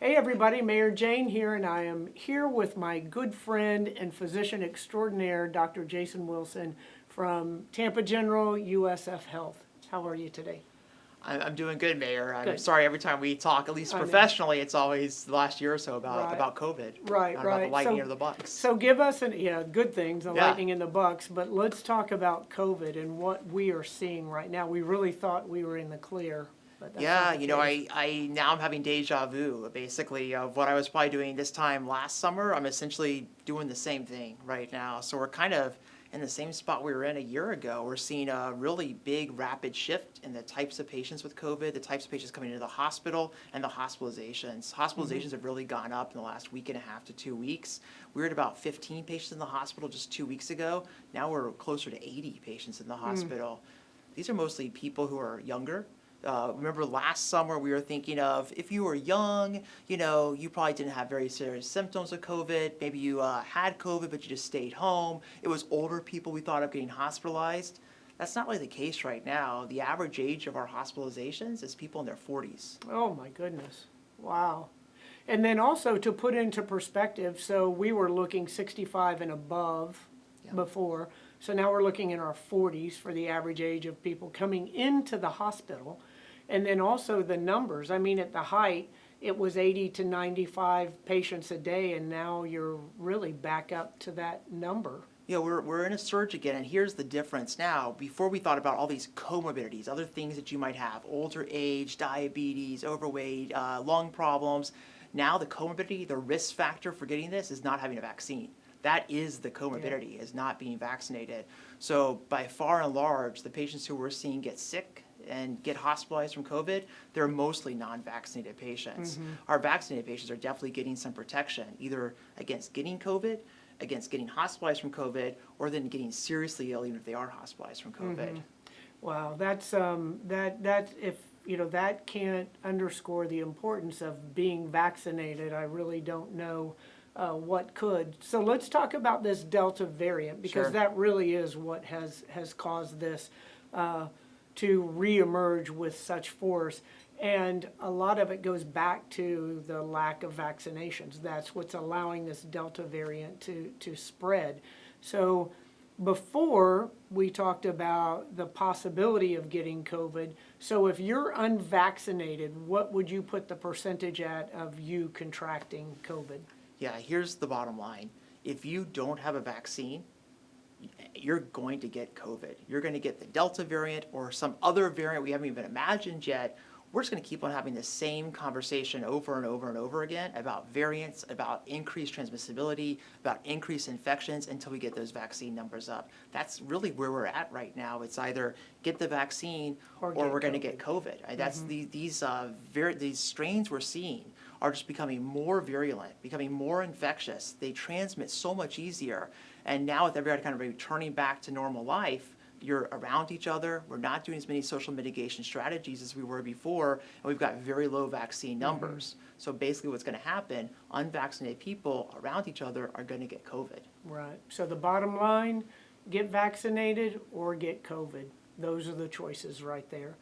Hey everybody, Mayor Jane here, and I am here with my good friend and physician extraordinaire, Dr. Jason Wilson from Tampa General USF Health. How are you today? I'm doing good, Mayor. I'm Good. sorry every time we talk, at least professionally, it's always the last year or so about COVID. Right. About the lightning of the bucks. So give us good things, the Yeah. lightning in the bucks, but let's talk about COVID and what we are seeing right now. We really thought we were in the clear. But that's not the case. I now I'm having deja vu, basically, of what I was probably doing this time last summer. I'm essentially doing the same thing right now. So we're kind of in the same spot we were in a year ago. We're seeing a really big, rapid shift in the types of patients with COVID, the types of patients coming into the hospital, and the hospitalizations. Hospitalizations have really gone up in the last week and a half to 2 weeks. We were at about 15 patients in the hospital just 2 weeks ago. Now we're closer to 80 patients in the hospital. These are mostly people who are younger. Remember last summer we were thinking of if you were young, you probably didn't have very serious symptoms of COVID. Maybe you had COVID, but you just stayed home. It was older people we thought of getting hospitalized. That's not really the case right now. The average age of our hospitalizations is people in their 40s. Oh my goodness. Wow. And then also to put into perspective, so we were looking 65 and above before. So now we're looking in our 40s for the average age of people coming into the hospital. And then also the numbers. I mean, at the height, it was 80 to 95 patients a day, and now you're really back up to that number. Yeah, we're in a surge again, and here's the difference now. Before we thought about all these comorbidities, other things that you might have, older age, diabetes, overweight, lung problems. Now the comorbidity, the risk factor for getting this is not having a vaccine. That is the comorbidity, is not being vaccinated. So by far and large, the patients who we're seeing get sick and get hospitalized from COVID, they're mostly non-vaccinated patients. Our vaccinated patients are definitely getting some protection, either against getting COVID, against getting hospitalized from COVID, or then getting seriously ill even if they are hospitalized from COVID. Wow, that's that can't underscore the importance of being vaccinated. I really don't know what could. So let's talk about this Delta variant, because that really is what has caused this to reemerge with such force. And a lot of it goes back to the lack of vaccinations. That's what's allowing this Delta variant to spread. So before we talked about the possibility of getting COVID. So if you're unvaccinated, what would you put the percentage at of you contracting COVID? Yeah, here's the bottom line. If you don't have a vaccine, you're going to get COVID. You're going to get the Delta variant or some other variant we haven't even imagined yet. We're just going to keep on having the same conversation over and over and over again about variants, about increased transmissibility, about increased infections until we get those vaccine numbers up. That's really where we're at right now. It's either get the vaccine or we're going to get COVID. That's these strains we're seeing are just becoming more virulent, becoming more infectious. They transmit so much easier. And now with everybody kind of returning back to normal life, you're around each other. We're not doing as many social mitigation strategies as we were before, and we've got very low vaccine numbers. So basically what's going to happen, unvaccinated people around each other are going to get COVID. Right. So the bottom line, get vaccinated or get COVID. Those are the choices right there.